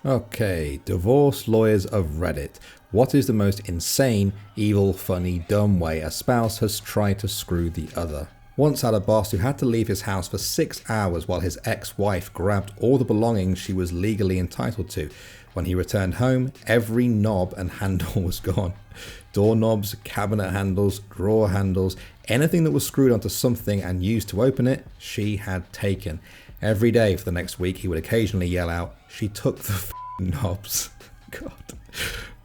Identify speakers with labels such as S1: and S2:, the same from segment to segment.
S1: Okay, divorce lawyers of Reddit. What is the most insane, evil, funny, dumb way a spouse has tried to screw the other? Once had a boss who had to leave his house for 6 hours while his ex-wife grabbed all the belongings she was legally entitled to. When he returned home, every knob and handle was gone. Doorknobs, cabinet handles, drawer handles, anything that was screwed onto something and used to open it, she had taken. Every day for the next week, he would occasionally yell out, "She took the knobs." God,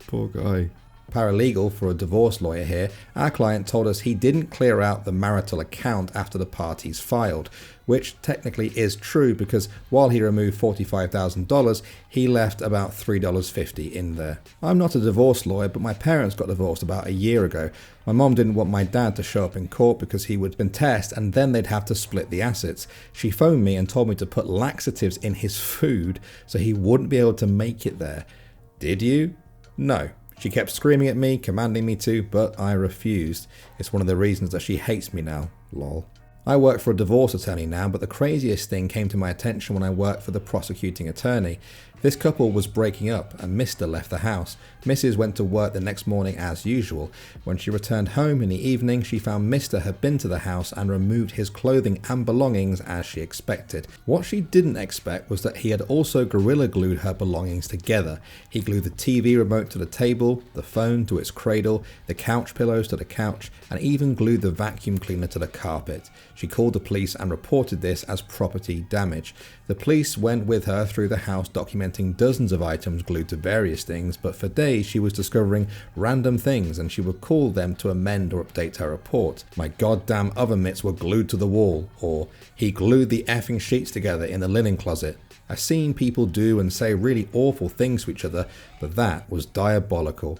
S1: poor guy. Paralegal for a divorce lawyer here, our client told us he didn't clear out the marital account after the parties filed, which technically is true because while he removed $45,000, he left about $3.50 in there. I'm not a divorce lawyer, but my parents got divorced about a year ago. My mom didn't want my dad to show up in court because he would been tested and then they'd have to split the assets. She phoned me and told me to put laxatives in his food so he wouldn't be able to make it there. Did you? No. She kept screaming at me, commanding me to, but I refused. It's one of the reasons that she hates me now, lol. I work for a divorce attorney now, but the craziest thing came to my attention when I worked for the prosecuting attorney. This couple was breaking up and Mr. left the house. Mrs. went to work the next morning as usual. When she returned home in the evening, she found Mr. had been to the house and removed his clothing and belongings as she expected. What she didn't expect was that he had also gorilla glued her belongings together. He glued the TV remote to the table, the phone to its cradle, the couch pillows to the couch, and even glued the vacuum cleaner to the carpet. She called the police and reported this as property damage. The police went with her through the house documenting dozens of items glued to various things, but for days she was discovering random things and she would call them to amend or update her report. "My goddamn oven mitts were glued to the wall," or "He glued the effing sheets together in the linen closet." I've seen people do and say really awful things to each other, but that was diabolical.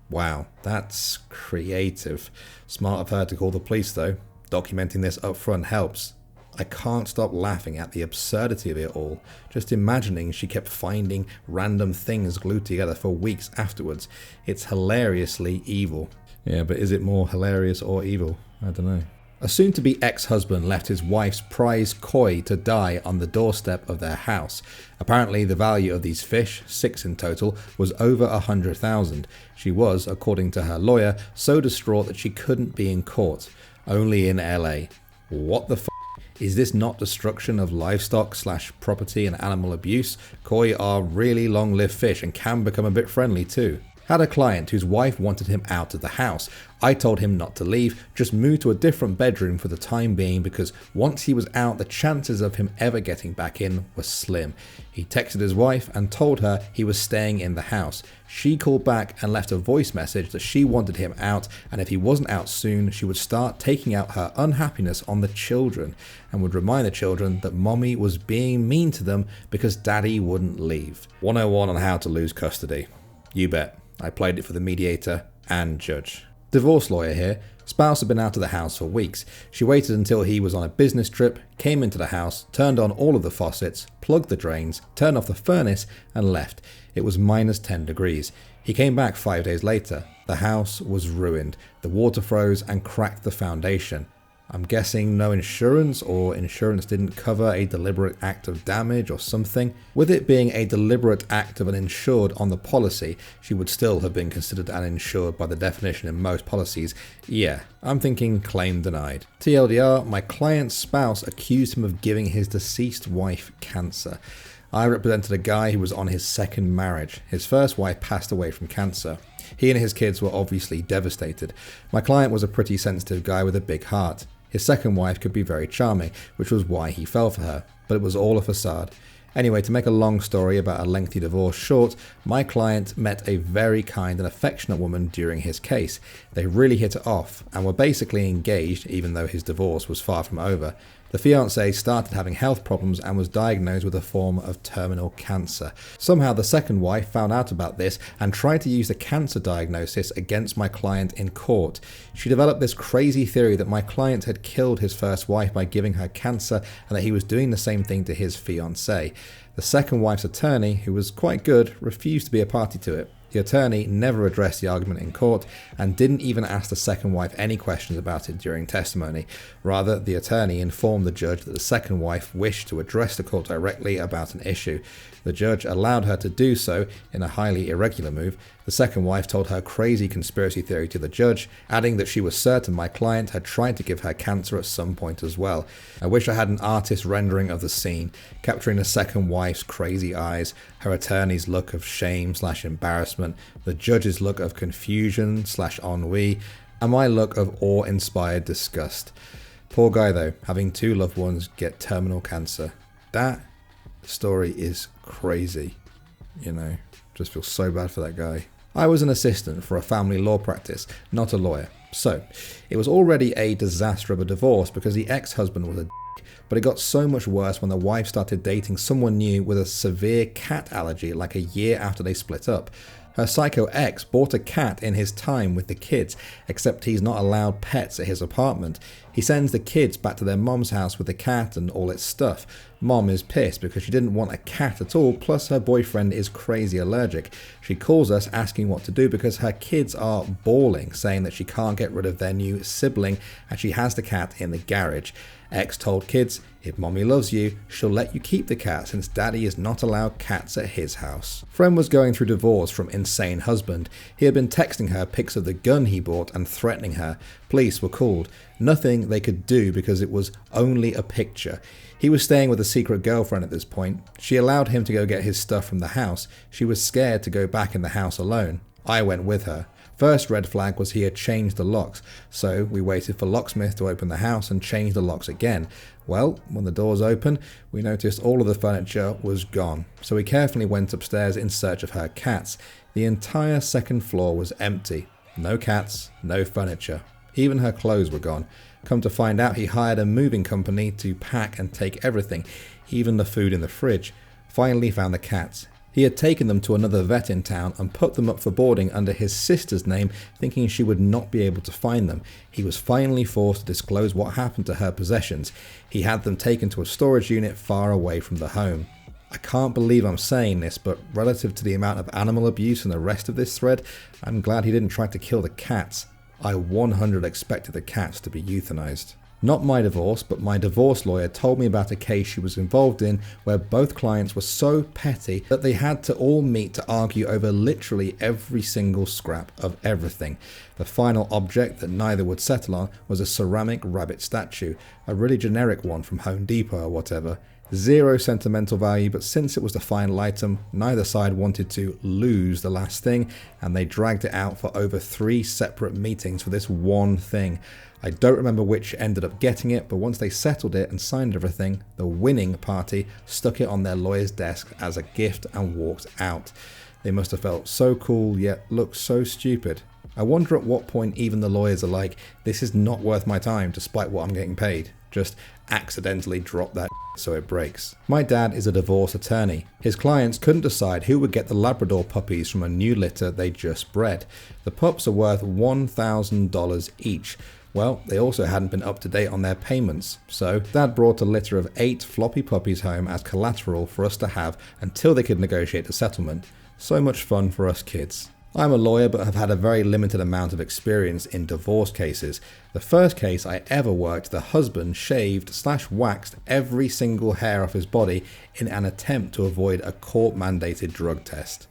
S1: Wow, that's creative. Smart of her to call the police though. Documenting this up front helps. I can't stop laughing at the absurdity of it all. Just imagining she kept finding random things glued together for weeks afterwards. It's hilariously evil. Yeah, but is it more hilarious or evil? I don't know. A soon-to-be ex-husband left his wife's prize koi to die on the doorstep of their house. Apparently the value of these fish, 6 in total, was over $100,000. She was, according to her lawyer, so distraught that she couldn't be in court. Only in LA. What the f***? Is this not destruction of livestock / property and animal abuse? Koi are really long-lived fish and can become a bit friendly too. Had a client whose wife wanted him out of the house. I told him not to leave, just move to a different bedroom for the time being because once he was out the chances of him ever getting back in were slim. He texted his wife and told her he was staying in the house. She called back and left a voice message that she wanted him out and if he wasn't out soon she would start taking out her unhappiness on the children and would remind the children that mommy was being mean to them because daddy wouldn't leave. 101 on how to lose custody. You bet. I played it for the mediator and judge. Divorce lawyer here. Spouse had been out of the house for weeks. She waited until he was on a business trip, came into the house, turned on all of the faucets, plugged the drains, turned off the furnace and left. It was minus 10 degrees. He came back 5 days later. The house was ruined. The water froze and cracked the foundation. I'm guessing no insurance or insurance didn't cover a deliberate act of damage or something. With it being a deliberate act of an insured on the policy, she would still have been considered an insured by the definition in most policies. Yeah, I'm thinking claim denied. TLDR, my client's spouse accused him of giving his deceased wife cancer. I represented a guy who was on his second marriage. His first wife passed away from cancer. He and his kids were obviously devastated. My client was a pretty sensitive guy with a big heart. His second wife could be very charming, which was why he fell for her, but it was all a facade. Anyway, to make a long story about a lengthy divorce short, my client met a very kind and affectionate woman during his case. They really hit it off and were basically engaged even though his divorce was far from over. The fiancé started having health problems and was diagnosed with a form of terminal cancer. Somehow the second wife found out about this and tried to use the cancer diagnosis against my client in court. She developed this crazy theory that my client had killed his first wife by giving her cancer and that he was doing the same thing to his fiancée. The second wife's attorney, who was quite good, refused to be a party to it. The attorney never addressed the argument in court and didn't even ask the second wife any questions about it during testimony. Rather, the attorney informed the judge that the second wife wished to address the court directly about an issue. The judge allowed her to do so in a highly irregular move. The second wife told her crazy conspiracy theory to the judge, adding that she was certain my client had tried to give her cancer at some point as well. I wish I had an artist rendering of the scene, capturing the second wife's crazy eyes, her attorney's look of shame/embarrassment, the judge's look of confusion/ennui, and my look of awe-inspired disgust. Poor guy though, having 2 loved ones get terminal cancer. That story is crazy, just feel so bad for that guy. I was an assistant for a family law practice, not a lawyer, so it was already a disaster of a divorce because the ex-husband was a dick, but it got so much worse when the wife started dating someone new with a severe cat allergy like a year after they split up. Her psycho ex bought a cat in his time with the kids, except he's not allowed pets at his apartment. He sends the kids back to their mom's house with the cat and all its stuff. Mom is pissed because she didn't want a cat at all, plus her boyfriend is crazy allergic. She calls us asking what to do because her kids are bawling, saying that she can't get rid of their new sibling and she has the cat in the garage. Ex told kids, if mommy loves you, she'll let you keep the cat since daddy is not allowed cats at his house. Friend was going through divorce from insane husband. He had been texting her pics of the gun he bought and threatening her. Police were called. Nothing they could do because it was only a picture. He was staying with a secret girlfriend at this point. She allowed him to go get his stuff from the house. She was scared to go back in the house alone. I went with her. First red flag was he had changed the locks, so we waited for locksmith to open the house and change the locks again. Well, when the doors opened, we noticed all of the furniture was gone, so we carefully went upstairs in search of her cats. The entire second floor was empty. No cats, no furniture. Even her clothes were gone. Come to find out, he hired a moving company to pack and take everything, even the food in the fridge. Finally found the cats. He had taken them to another vet in town and put them up for boarding under his sister's name, thinking she would not be able to find them. He was finally forced to disclose what happened to her possessions. He had them taken to a storage unit far away from the home. I can't believe I'm saying this, but relative to the amount of animal abuse in the rest of this thread, I'm glad he didn't try to kill the cats. I 100% expected the cats to be euthanized. Not my divorce, but my divorce lawyer told me about a case she was involved in where both clients were so petty that they had to all meet to argue over literally every single scrap of everything. The final object that neither would settle on was a ceramic rabbit statue, a really generic one from Home Depot or whatever. Zero sentimental value, but since it was the final item, neither side wanted to lose the last thing, and they dragged it out for over 3 separate meetings for this one thing. I don't remember which ended up getting it, but once they settled it and signed everything, the winning party stuck it on their lawyer's desk as a gift and walked out. They must have felt so cool, yet looked so stupid. I wonder at what point even the lawyers are like, this is not worth my time despite what I'm getting paid. Just accidentally drop that so it breaks. My dad is a divorce attorney. His clients couldn't decide who would get the Labrador puppies from a new litter they just bred. The pups are worth $1,000 each. Well, they also hadn't been up to date on their payments, so Dad brought a litter of 8 floppy puppies home as collateral for us to have until they could negotiate a settlement. So much fun for us kids. I'm a lawyer but have had a very limited amount of experience in divorce cases. The first case I ever worked, the husband shaved/waxed every single hair off his body in an attempt to avoid a court-mandated drug test.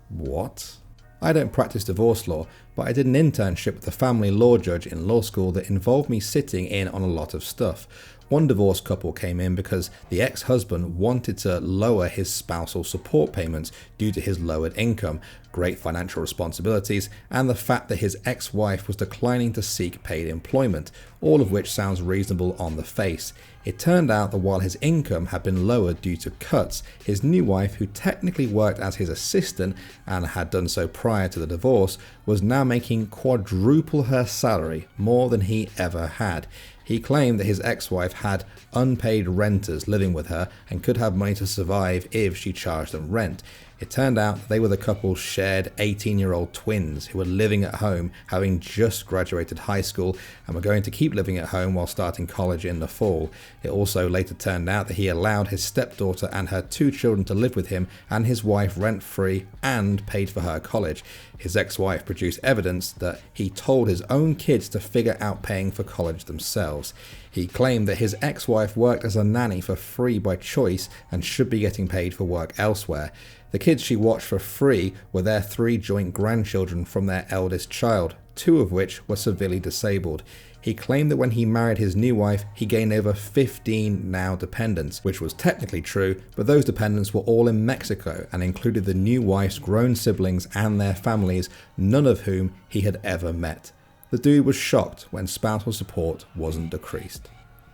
S1: What? I don't practice divorce law, but I did an internship with a family law judge in law school that involved me sitting in on a lot of stuff. One divorced couple came in because the ex-husband wanted to lower his spousal support payments due to his lowered income, great financial responsibilities, and the fact that his ex-wife was declining to seek paid employment, all of which sounds reasonable on the face. It turned out that while his income had been lowered due to cuts, his new wife, who technically worked as his assistant and had done so prior to the divorce, was now making quadruple her salary, more than he ever had. He claimed that his ex-wife had unpaid renters living with her and could have money to survive if she charged them rent. It turned out that they were the couple's shared 18-year-old twins who were living at home, having just graduated high school, and were going to keep living at home while starting college in the fall. It also later turned out that he allowed his stepdaughter and her 2 children to live with him and his wife rent-free and paid for her college. His ex-wife produced evidence that he told his own kids to figure out paying for college themselves. He claimed that his ex-wife worked as a nanny for free by choice and should be getting paid for work elsewhere. The kids she watched for free were their 3 joint grandchildren from their eldest child, 2 of which were severely disabled. He claimed that when he married his new wife, he gained over 15 now dependents, which was technically true, but those dependents were all in Mexico and included the new wife's grown siblings and their families, none of whom he had ever met. The dude was shocked when spousal support wasn't decreased.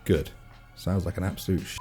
S1: Good. Sounds like an absolute shit.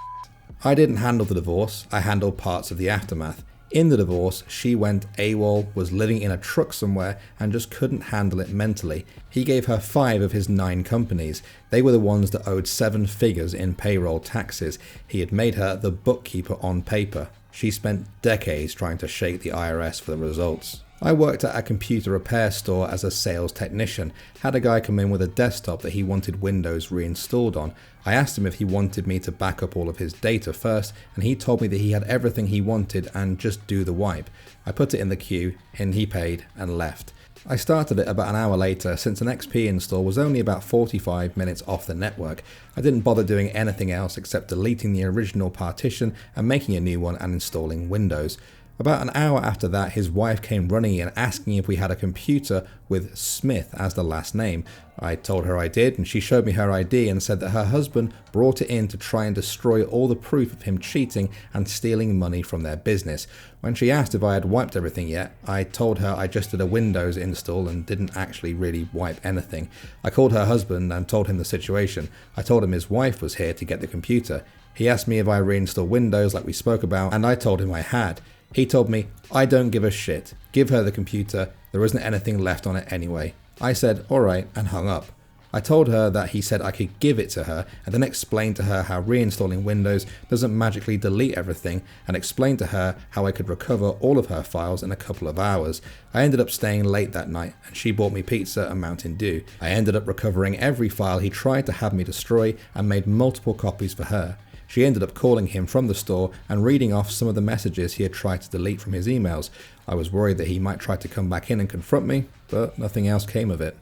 S1: I didn't handle the divorce, I handled parts of the aftermath. In the divorce, she went AWOL, was living in a truck somewhere, and just couldn't handle it mentally. He gave her 5 of his 9 companies. They were the ones that owed 7 figures in payroll taxes. He had made her the bookkeeper on paper. She spent decades trying to shake the IRS for the results. I worked at a computer repair store as a sales technician, had a guy come in with a desktop that he wanted Windows reinstalled on. I asked him if he wanted me to back up all of his data first, and he told me that he had everything he wanted and just do the wipe. I put it in the queue, and he paid and left. I started it about an hour later since an XP install was only about 45 minutes off the network. I didn't bother doing anything else except deleting the original partition and making a new one and installing Windows. About an hour after that, his wife came running in asking if we had a computer with Smith as the last name. I told her I did, and she showed me her ID and said that her husband brought it in to try and destroy all the proof of him cheating and stealing money from their business. When she asked if I had wiped everything yet, I told her I just did a Windows install and didn't actually really wipe anything. I called her husband and told him the situation. I told him his wife was here to get the computer. He asked me if I reinstalled Windows like we spoke about, and I told him I had. He told me, I don't give a shit, give her the computer, there isn't anything left on it anyway. I said, alright, and hung up. I told her that he said I could give it to her, and then explained to her how reinstalling Windows doesn't magically delete everything, and explained to her how I could recover all of her files in a couple of hours. I ended up staying late that night, and she bought me pizza and Mountain Dew. I ended up recovering every file he tried to have me destroy, and made multiple copies for her. She ended up calling him from the store and reading off some of the messages he had tried to delete from his emails. I was worried that he might try to come back in and confront me, but nothing else came of it.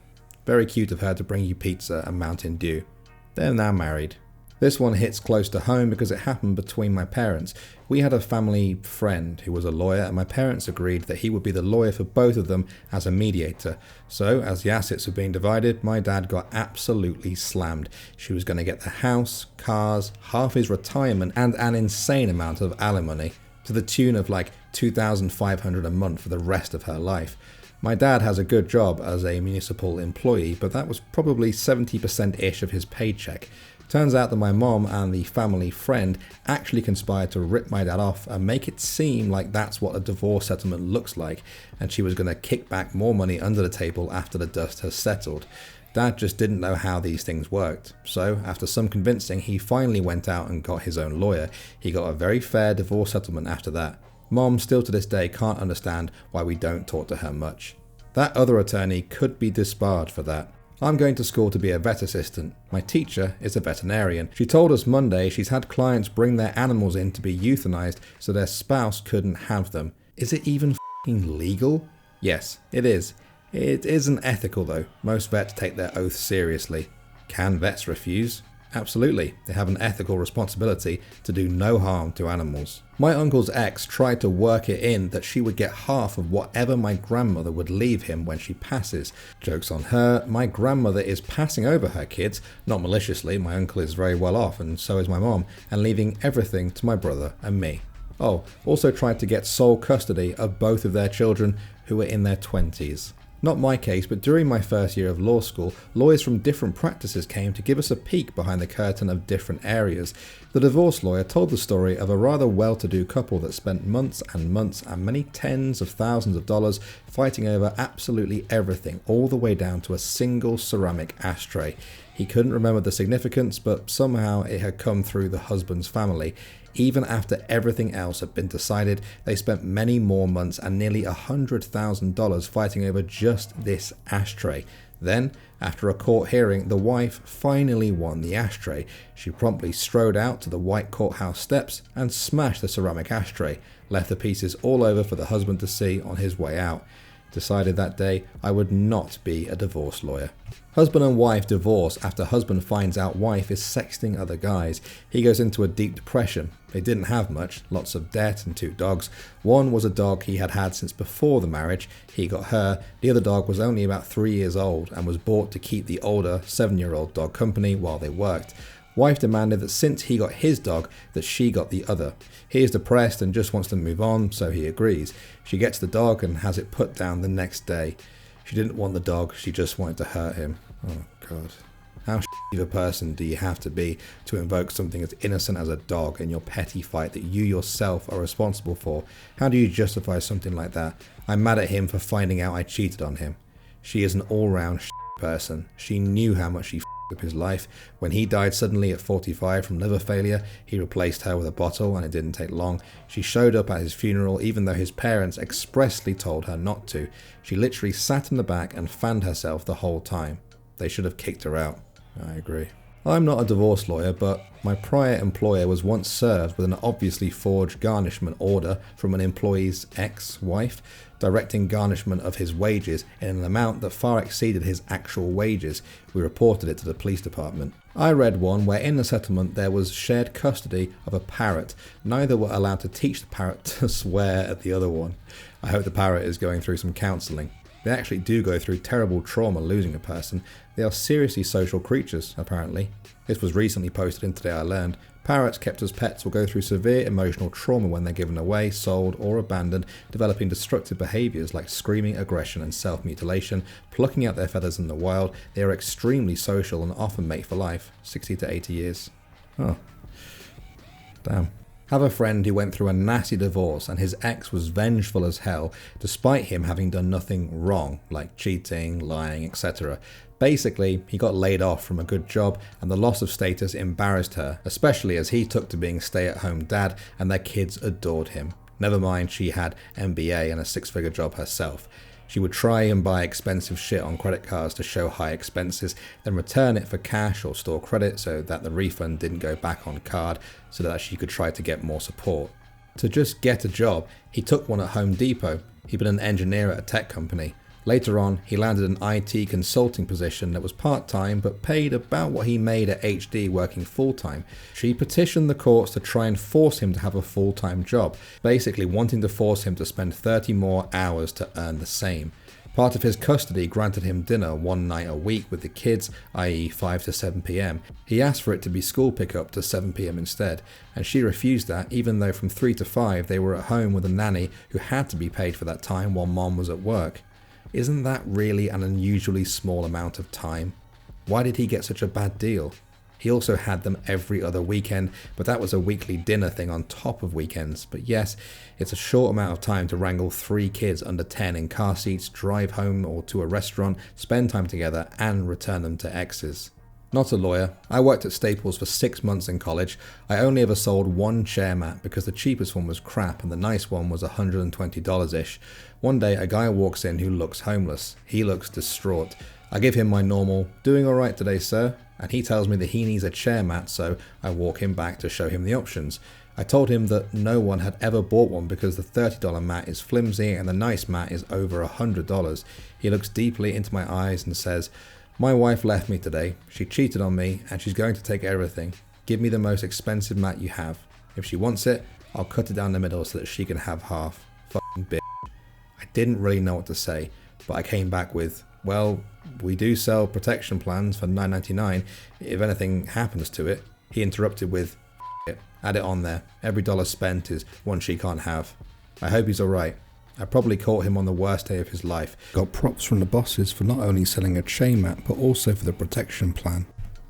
S1: Very cute of her to bring you pizza and Mountain Dew. They're now married. This one hits close to home because it happened between my parents. We had a family friend who was a lawyer, and my parents agreed that he would be the lawyer for both of them as a mediator. So, as the assets were being divided, my dad got absolutely slammed. She was going to get the house, cars, half his retirement, and an insane amount of alimony, to the tune of like $2,500 a month for the rest of her life. My dad has a good job as a municipal employee, but that was probably 70%-ish of his paycheck. Turns out that my mom and the family friend actually conspired to rip my dad off and make it seem like that's what a divorce settlement looks like, and she was going to kick back more money under the table after the dust has settled. Dad just didn't know how these things worked, so after some convincing he finally went out and got his own lawyer. He got a very fair divorce settlement after that. Mom still to this day can't understand why we don't talk to her much. That other attorney could be disbarred for that. I'm going to school to be a vet assistant. My teacher is a veterinarian. She told us Monday she's had clients bring their animals in to be euthanized so their spouse couldn't have them. Is it even f***ing legal? Yes, it is. It isn't ethical though. Most vets take their oath seriously. Can vets refuse? Absolutely. They have an ethical responsibility to do no harm to animals. My uncle's ex tried to work it in that she would get half of whatever my grandmother would leave him when she passes. Joke's on her, my grandmother is passing over her kids, not maliciously, my uncle is very well off and so is my mom, and leaving everything to my brother and me. Oh, also tried to get sole custody of both of their children who were in their 20s. Not my case, but during my first year of law school, lawyers from different practices came to give us a peek behind the curtain of different areas. The divorce lawyer told the story of a rather well-to-do couple that spent months and months and many tens of thousands of dollars fighting over absolutely everything, all the way down to a single ceramic ashtray. He couldn't remember the significance, but somehow it had come through the husband's family. Even after everything else had been decided, they spent many more months and nearly $100,000 fighting over just this ashtray. Then, after a court hearing, the wife finally won the ashtray. She promptly strode out to the white courthouse steps and smashed the ceramic ashtray, left the pieces all over for the husband to see on his way out. Decided that day I would not be a divorce lawyer. Husband and wife divorce after husband finds out wife is sexting other guys. He goes into a deep depression. They didn't have much, lots of debt and 2 dogs. One was a dog he had had since before the marriage. He got her. The other dog was only about 3 years old and was bought to keep the older 7-year-old dog company while they worked. Wife demanded that since he got his dog, that she got the other. He is depressed and just wants to move on, so he agrees. She gets the dog and has it put down the next day. She didn't want the dog, she just wanted to hurt him. Oh God. How shitty of a person do you have to be to invoke something as innocent as a dog in your petty fight that you yourself are responsible for? How do you justify something like that? I'm mad at him for finding out I cheated on him. She is an all-round person. She knew how much she up his life. When he died suddenly at 45 from liver failure, he replaced her with a bottle and it didn't take long. She showed up at his funeral even though his parents expressly told her not to. She literally sat in the back and fanned herself the whole time. They should have kicked her out. I agree. I'm not a divorce lawyer, but my prior employer was once served with an obviously forged garnishment order from an employee's ex-wife, directing garnishment of his wages in an amount that far exceeded his actual wages. We reported it to the police department. I read one where in the settlement there was shared custody of a parrot. Neither were allowed to teach the parrot to swear at the other one. I hope the parrot is going through some counselling. They actually do go through terrible trauma losing a person. They are seriously social creatures, apparently. This was recently posted in Today I Learned. Parrots kept as pets will go through severe emotional trauma when they're given away, sold, or abandoned, developing destructive behaviours like screaming, aggression, and self-mutilation, plucking out their feathers in the wild. They are extremely social and often mate for life, 60 to 80 years. Oh. Damn. Have a friend who went through a nasty divorce and his ex was vengeful as hell, despite him having done nothing wrong, like cheating, lying, etc. Basically, he got laid off from a good job and the loss of status embarrassed her, especially as he took to being stay-at-home dad and their kids adored him. Never mind she had MBA and a 6-figure job herself. She would try and buy expensive shit on credit cards to show high expenses, then return it for cash or store credit so that the refund didn't go back on card so that she could try to get more support. To just get a job, he took one at Home Depot. He'd been an engineer at a tech company. Later on, he landed an IT consulting position that was part-time but paid about what he made at HD working full-time. She petitioned the courts to try and force him to have a full-time job, basically wanting to force him to spend 30 more hours to earn the same. Part of his custody granted him dinner one night a week with the kids, i.e. 5 to 7 p.m. He asked for it to be school pickup to 7 p.m. instead, and she refused that even though from 3 to 5 they were at home with a nanny who had to be paid for that time while mom was at work. Isn't that really an unusually small amount of time? Why did he get such a bad deal? He also had them every other weekend, but that was a weekly dinner thing on top of weekends. But yes, it's a short amount of time to wrangle 3 kids under 10 in car seats, drive home or to a restaurant, spend time together, and return them to exes. Not a lawyer. I worked at Staples for 6 months in college. I only ever sold 1 chair mat because the cheapest one was crap and the nice one was $120-ish. One day a guy walks in who looks homeless. He looks distraught. I give him my normal, "Doing alright today, sir?" and he tells me that he needs a chair mat, so I walk him back to show him the options. I told him that no one had ever bought one because the $30 mat is flimsy and the nice mat is over $100. He looks deeply into my eyes and says, "My wife left me today. She cheated on me and she's going to take everything. Give me the most expensive mat you have. If she wants it, I'll cut it down the middle so that she can have half. Fucking bitch." I didn't really know what to say, but I came back with, "Well, we do sell protection plans for $9.99 if anything happens to it." He interrupted with, "It, add it on there. Every dollar spent is one she can't have." I hope he's alright. I probably caught him on the worst day of his life. Got props from the bosses for not only selling a chain mat, but also for the protection plan.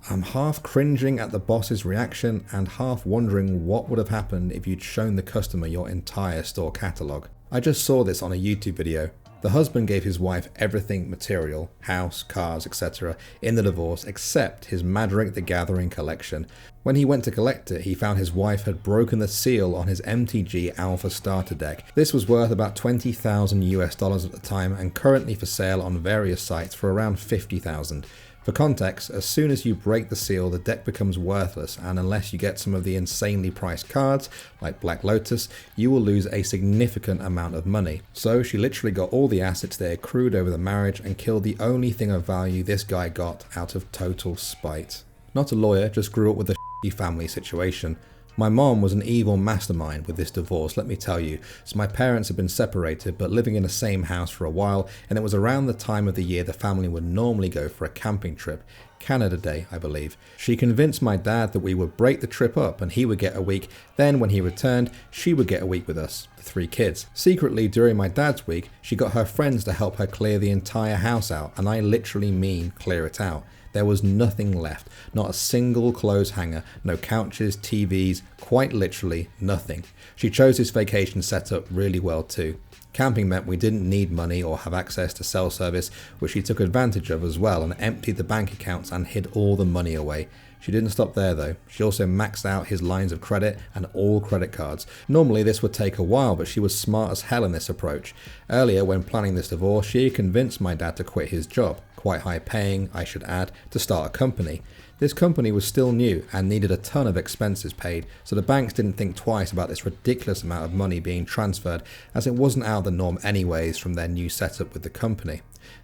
S1: I'm half cringing at the boss's reaction and half wondering what would have happened if you'd shown the customer your entire store catalogue. I just saw this on a YouTube video. The husband gave his wife everything material, house, cars, etc. in the divorce except his Madrick the Gathering collection. When he went to collect it, he found his wife had broken the seal on his MTG Alpha starter deck. This was worth about $20,000 at the time and currently for sale on various sites for around $50,000. For context, as soon as you break the seal, the deck becomes worthless, and unless you get some of the insanely priced cards, like Black Lotus, you will lose a significant amount of money. So she literally got all the assets they accrued over the marriage and killed the only thing of value this guy got out of total spite. Not a lawyer, just grew up with a shitty family situation. My mom was an evil mastermind with this divorce, let me tell you. So my parents had been separated but living in the same house for a while, and it was around the time of the year the family would normally go for a camping trip. Canada Day, I believe. She convinced my dad that we would break the trip up and he would get a week. Then when he returned, she would get a week with us, the 3 kids. Secretly, during my dad's week, she got her friends to help her clear the entire house out, and I literally mean clear it out. There was nothing left, not a single clothes hanger, no couches, TVs, quite literally nothing. She chose this vacation setup really well too. Camping meant we didn't need money or have access to cell service, which she took advantage of as well and emptied the bank accounts and hid all the money away. She didn't stop there though. She also maxed out his lines of credit and all credit cards. Normally this would take a while, but she was smart as hell in this approach. Earlier, when planning this divorce, she convinced my dad to quit his job, quite high paying, I should add, to start a company. This company was still new and needed a ton of expenses paid, so the banks didn't think twice about this ridiculous amount of money being transferred, as it wasn't out of the norm anyways from their new setup with the company.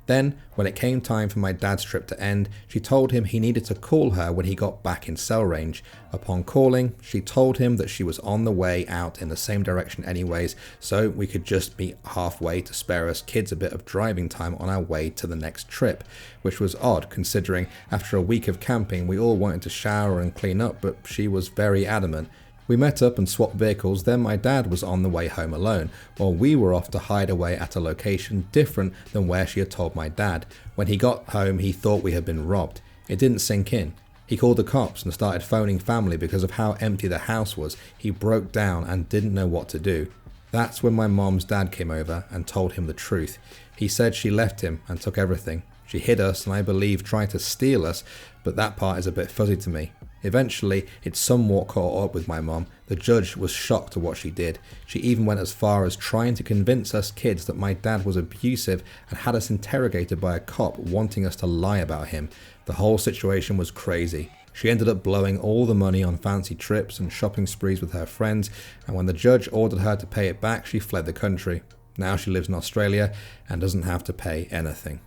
S1: Then, when it came time for my dad's trip to end, she told him he needed to call her when he got back in cell range. Upon calling, she told him that she was on the way out in the same direction anyways, so we could just meet halfway to spare us kids a bit of driving time on our way to the next trip, which was odd considering after a week of camping we all wanted to shower and clean up, but she was very adamant. We met up and swapped vehicles, then my dad was on the way home alone, while we were off to hide away at a location different than where she had told my dad. When he got home, he thought we had been robbed. It didn't sink in. He called the cops and started phoning family because of how empty the house was. He broke down and didn't know what to do. That's when my mom's dad came over and told him the truth. He said she left him and took everything. She hid us and I believe tried to steal us, but that part is a bit fuzzy to me. Eventually, it somewhat caught up with my mom. The judge was shocked at what she did. She even went as far as trying to convince us kids that my dad was abusive and had us interrogated by a cop wanting us to lie about him. The whole situation was crazy. She ended up blowing all the money on fancy trips and shopping sprees with her friends, and when the judge ordered her to pay it back, she fled the country. Now she lives in Australia and doesn't have to pay anything.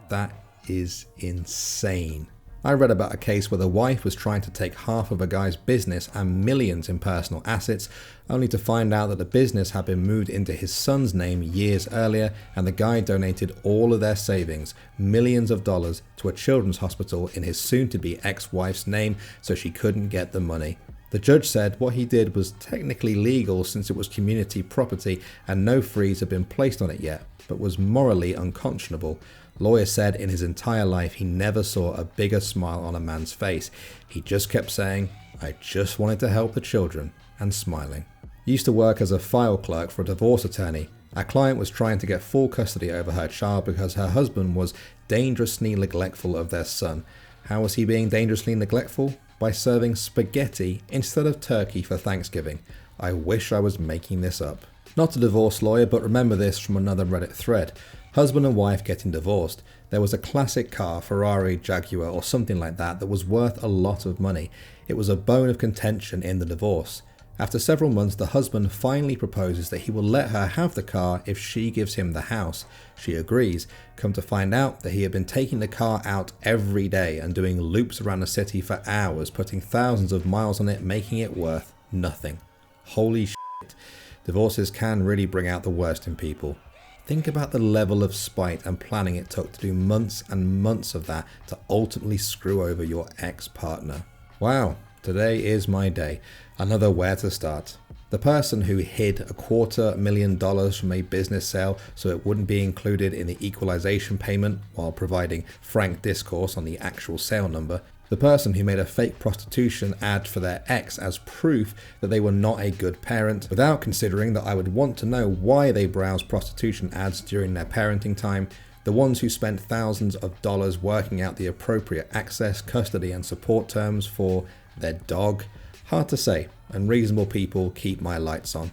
S1: That is insane. I read about a case where the wife was trying to take half of a guy's business and millions in personal assets, only to find out that the business had been moved into his son's name years earlier, and the guy donated all of their savings, millions of dollars, to a children's hospital in his soon-to-be ex-wife's name so she couldn't get the money. The judge said what he did was technically legal since it was community property and no freeze had been placed on it yet, but was morally unconscionable. Lawyer said in his entire life he never saw a bigger smile on a man's face. He just kept saying, "I just wanted to help the children," and smiling. Used to work as a file clerk for a divorce attorney. Our client was trying to get full custody over her child because her husband was dangerously neglectful of their son. How was he being dangerously neglectful? By serving spaghetti instead of turkey for Thanksgiving. I wish I was making this up. Not a divorce lawyer, but remember this from another Reddit thread. Husband and wife getting divorced. There was a classic car, Ferrari, Jaguar or something like that was worth a lot of money. It was a bone of contention in the divorce. After several months, the husband finally proposes that he will let her have the car if she gives him the house. She agrees. Come to find out that he had been taking the car out every day and doing loops around the city for hours, putting thousands of miles on it, making it worth nothing. Holy shit. Divorces can really bring out the worst in people. Think about the level of spite and planning it took to do months and months of that to ultimately screw over your ex-partner. Wow, today is my day. Another where to start. The person who hid $250,000 from a business sale so it wouldn't be included in the equalization payment while providing frank discourse on the actual sale number. The person who made a fake prostitution ad for their ex as proof that they were not a good parent, without considering that I would want to know why they browsed prostitution ads during their parenting time. The ones who spent thousands of dollars working out the appropriate access, custody and support terms for their dog. Hard to say, and reasonable people keep my lights on.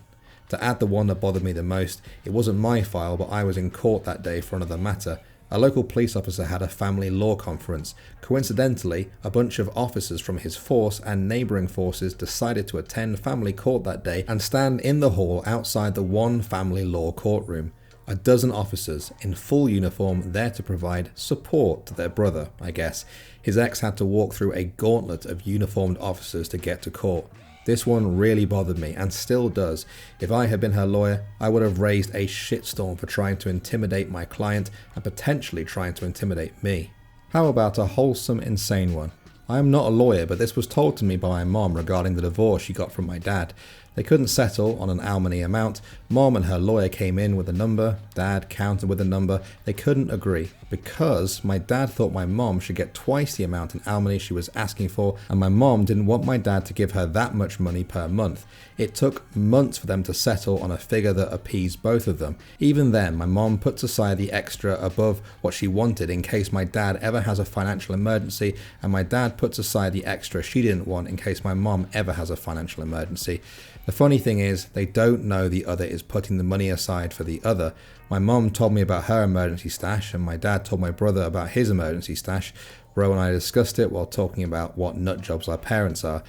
S1: To add the one that bothered me the most, it wasn't my file, but I was in court that day for another matter. A local police officer had a family law conference. Coincidentally, a bunch of officers from his force and neighbouring forces decided to attend family court that day and stand in the hall outside the one family law courtroom. A dozen officers in full uniform there to provide support to their brother, I guess. His ex had to walk through a gauntlet of uniformed officers to get to court. This one really bothered me and still does. If I had been her lawyer, I would have raised a shitstorm for trying to intimidate my client and potentially trying to intimidate me. How about a wholesome, insane one? I am not a lawyer, but this was told to me by my mom regarding the divorce she got from my dad. They couldn't settle on an alimony amount. Mom and her lawyer came in with a number, dad countered with a number. They couldn't agree because my dad thought my mom should get twice the amount in alimony she was asking for, and my mom didn't want my dad to give her that much money per month. It took months for them to settle on a figure that appeased both of them. Even then, my mom puts aside the extra above what she wanted in case my dad ever has a financial emergency, and my dad puts aside the extra she didn't want in case my mom ever has a financial emergency. The funny thing is, they don't know the other is putting the money aside for the other. My mom told me about her emergency stash, and my dad told my brother about his emergency stash. Bro and I discussed it while talking about what nut jobs our parents are.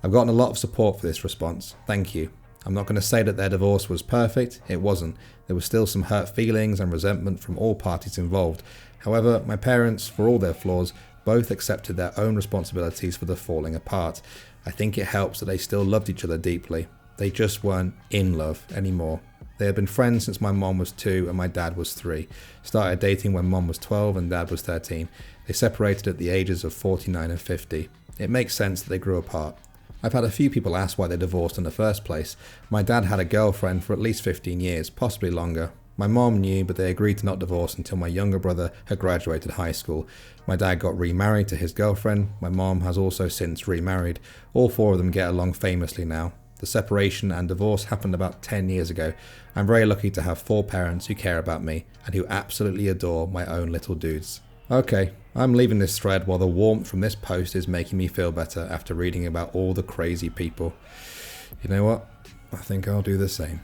S1: I've gotten a lot of support for this response. Thank you. I'm not going to say that their divorce was perfect. It wasn't. There was still some hurt feelings and resentment from all parties involved. However, my parents, for all their flaws, both accepted their own responsibilities for the falling apart. I think it helps that they still loved each other deeply. They just weren't in love anymore. They had been friends since my mom was 2 and my dad was 3. Started dating when mom was 12 and dad was 13. They separated at the ages of 49 and 50. It makes sense that they grew apart. I've had a few people ask why they divorced in the first place. My dad had a girlfriend for at least 15 years, possibly longer. My mom knew, but they agreed to not divorce until my younger brother had graduated high school. My dad got remarried to his girlfriend. My mom has also since remarried. All 4 of them get along famously now. The separation and divorce happened about 10 years ago. I'm very lucky to have 4 parents who care about me and who absolutely adore my own little dudes. Okay, I'm leaving this thread while the warmth from this post is making me feel better after reading about all the crazy people. You know what? I think I'll do the same.